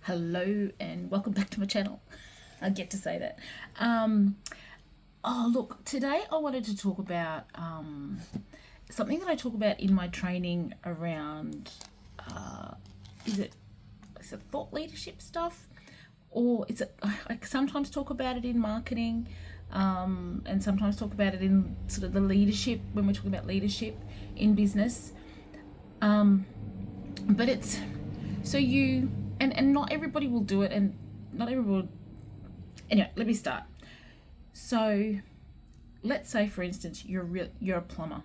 Hello and welcome back to my channel. I get to say that. Look, today I wanted to talk about something that I talk about in my training around is it thought leadership stuff, or I sometimes talk about it in marketing, and sometimes talk about it in sort of the leadership when we're talking about leadership in business. But it's so you and not everybody will do it, and not everyone will. Anyway, let me start. So let's say, for instance, you're a plumber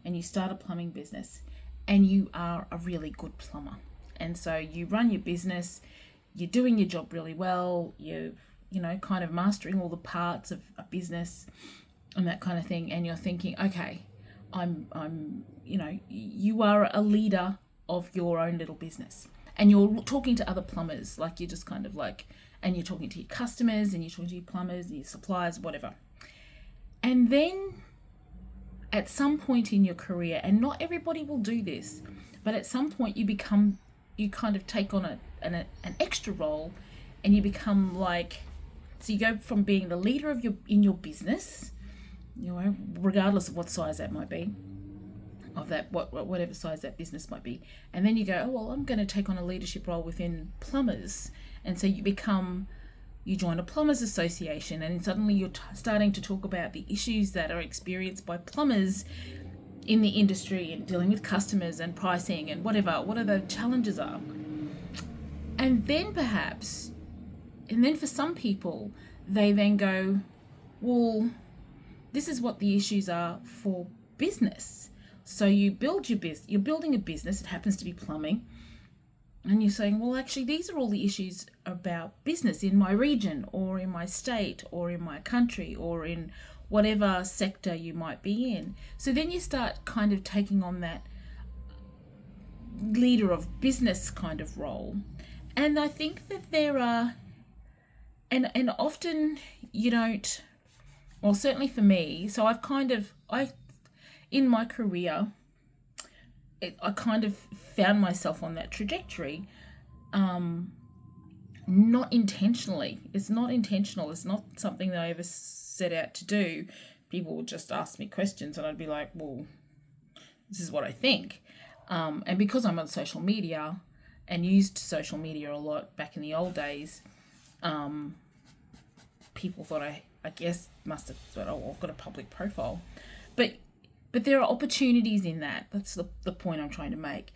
and you start a plumbing business and you are a really good plumber, and so you run your business, you're doing your job really well, you're kind of mastering all the parts of a business and that kind of thing, and you're thinking, okay, you are a leader of your own little business, and you're talking to other plumbers, like you're just kind of like, and you're talking to your customers and you're talking to your plumbers and your suppliers, whatever. And then at some point in your career, and not everybody will do this, but at some point you kind of take on an extra role, and you become like, so you go from being the leader of your business, regardless of what size that might be, of that whatever size that business might be, and then you go, oh well, I'm going to take on a leadership role within plumbers, and so you join a plumbers association, and suddenly you're starting to talk about the issues that are experienced by plumbers in the industry, and dealing with customers and pricing and what are the challenges are. And then for some people, they then go, well, this is what the issues are for business. So you build your business, you're building a business, it happens to be plumbing, and you're saying, well, actually, these are all the issues about business in my region or in my state or in my country or in whatever sector you might be in. So then you start kind of taking on that leader of business kind of role. And I think that there are, and often you don't, well, certainly for me, so in my career, I kind of found myself on that trajectory, not intentionally. It's not intentional. It's not something that I ever set out to do. People would just ask me questions, and I'd be like, well, this is what I think. And because I'm on social media and used social media a lot back in the old days, people thought I guess must have thought, oh, I've got a public profile. But there are opportunities in that. That's the point I'm trying to make.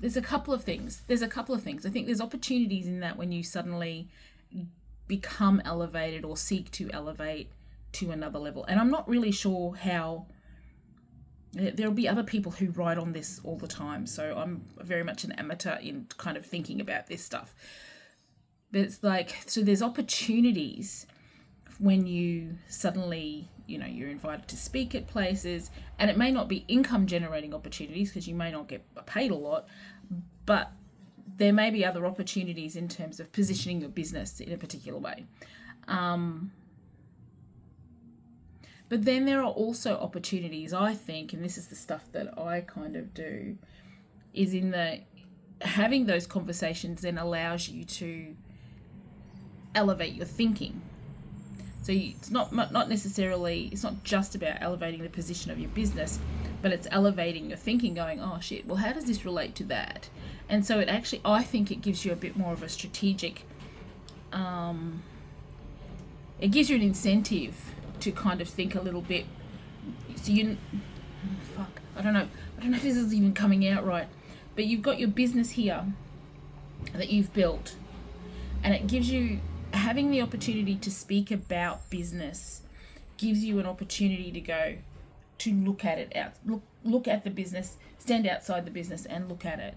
There's a couple of things. I think there's opportunities in that when you suddenly become elevated or seek to elevate to another level. And I'm not really sure how. There'll be other people who write on this all the time. So I'm very much an amateur in kind of thinking about this stuff. But it's like, so there's opportunities when you suddenly, you're invited to speak at places, and it may not be income generating opportunities because you may not get paid a lot, but there may be other opportunities in terms of positioning your business in a particular way. But then there are also opportunities, I think, and this is the stuff that I kind of do, is in the having those conversations then allows you to elevate your thinking. So it's not necessarily, it's not just about elevating the position of your business, but it's elevating your thinking, going, oh shit, well, how does this relate to that? And so it actually, I think it gives you a bit more of a strategic, it gives you an incentive to kind of think a little bit. So I don't know if this is even coming out right, but you've got your business here that you've built, and it gives you, having the opportunity to speak about business gives you an opportunity to go to look at it out, look at the business, stand outside the business and look at it,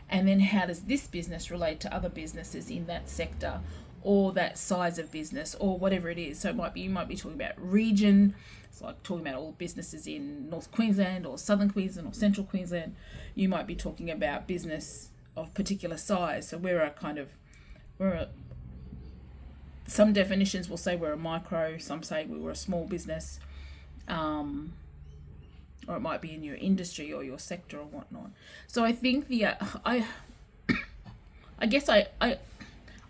and then how does this business relate to other businesses in that sector or that size of business or whatever it is. So you might be talking about region. It's like talking about all businesses in North Queensland or Southern Queensland or Central Queensland. You might be talking about business of particular size. So some definitions will say we're a micro, some say we were a small business, or it might be in your industry or your sector or whatnot. So I think I guess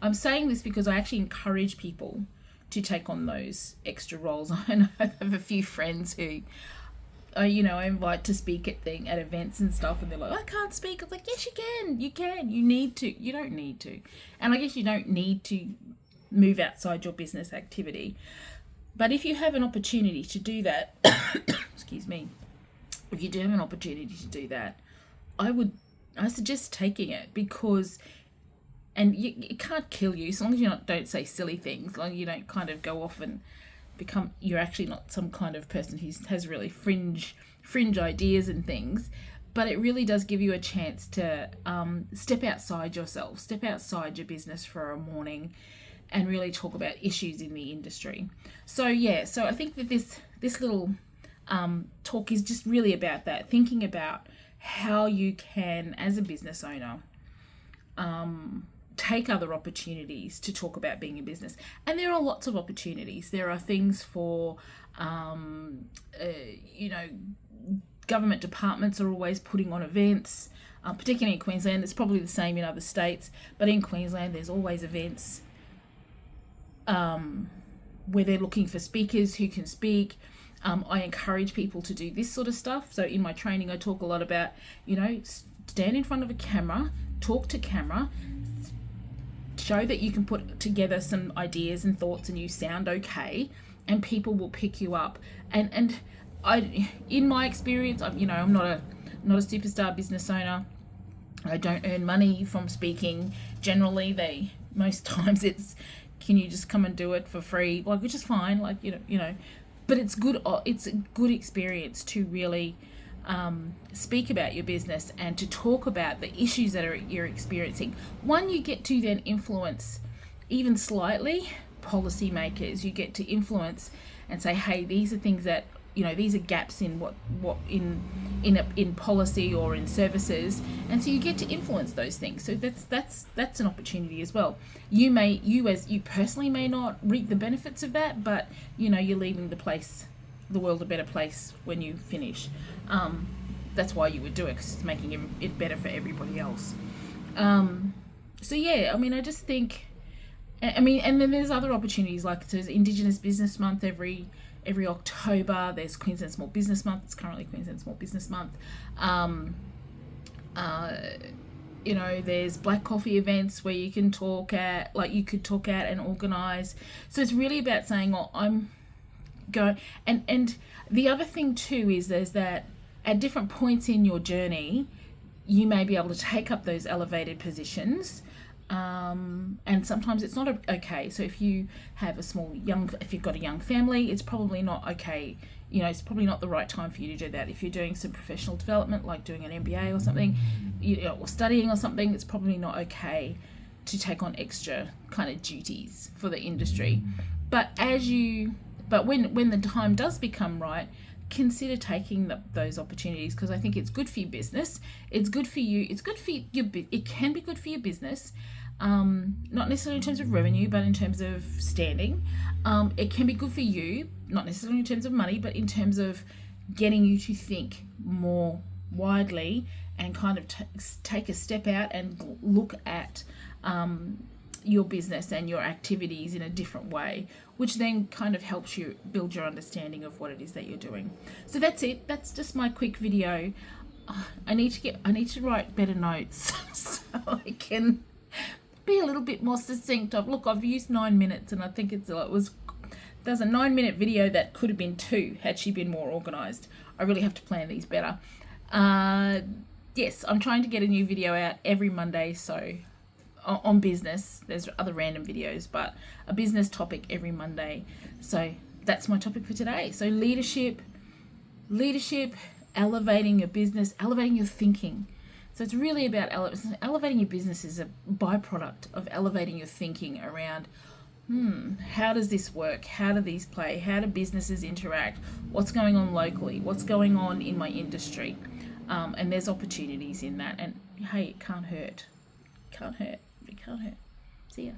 I'm saying this because I actually encourage people to take on those extra roles. I know I have a few friends who, I invite to speak at events and stuff, and they're like, I can't speak. I'm like, yes, you can. You need to. You don't need to. And I guess you don't need to move outside your business activity. But if you have an opportunity to do that, excuse me, if you do have an opportunity to do that, I suggest taking it, because, and it can't kill you as long as you don't say silly things, like you don't kind of go off and you're actually not some kind of person who has really fringe ideas and things. But it really does give you a chance to step outside yourself, step outside your business for a morning, and really talk about issues in the industry. So I think that this little talk is just really about that, thinking about how you can, as a business owner, take other opportunities to talk about being in business. And there are lots of opportunities. There are things for, government departments are always putting on events, particularly in Queensland. It's probably the same in other states, but in Queensland there's always events where they're looking for speakers who can speak. I encourage people to do this sort of stuff. So in my training, I talk a lot about, stand in front of a camera, talk to camera, show that you can put together some ideas and thoughts and you sound okay, and people will pick you up. And I, in my experience, I'm not a superstar business owner. I don't earn money from speaking. Generally, most times it's, can you just come and do it for free? Like, which is fine. Like, but it's good. It's a good experience to really speak about your business and to talk about the issues that you're experiencing. One, you get to then influence, even slightly, policymakers. You get to influence and say, hey, these are things that, these are gaps in what in policy or in services, and so you get to influence those things. So that's an opportunity as well. You personally may not reap the benefits of that, but you're leaving the world a better place when you finish. That's why you would do it, because it's making it better for everybody else. I just think, and then there's other opportunities, like there's Indigenous Business Month every October. There's Queensland Small Business Month. It's currently Queensland Small Business Month. There's black coffee events where you can talk at, like you could talk at and organise. So it's really about saying, I'm going. And the other thing too is there's that at different points in your journey, you may be able to take up those elevated positions. And sometimes it's not okay. So if you have if you've got a young family, it's probably not okay. It's probably not the right time for you to do that. If you're doing some professional development, like doing an MBA or something, or studying or something, it's probably not okay to take on extra kind of duties for the industry. But when the time does become right, consider taking those opportunities, because I think it's good for your business. It's good for you. It's good for it can be good for your business. Not necessarily in terms of revenue, but in terms of standing. It can be good for you, not necessarily in terms of money, but in terms of getting you to think more widely and kind of take a step out and look at your business and your activities in a different way, which then kind of helps you build your understanding of what it is that you're doing. So that's it. That's just my quick video. I need to write better notes so I can be a little bit more succinct. I've used 9 minutes, and I think there's a 9-minute video that could have been 2 had she been more organized. I really have to plan these better. Yes, I'm trying to get a new video out every Monday, so on business. There's other random videos, but a business topic every Monday. So that's my topic for today. So leadership, elevating your business, elevating your thinking. So it's really about elevating your business is a byproduct of elevating your thinking around, how does this work? How do these play? How do businesses interact? What's going on locally? What's going on in my industry? And there's opportunities in that. And hey, it can't hurt. It can't hurt. See ya.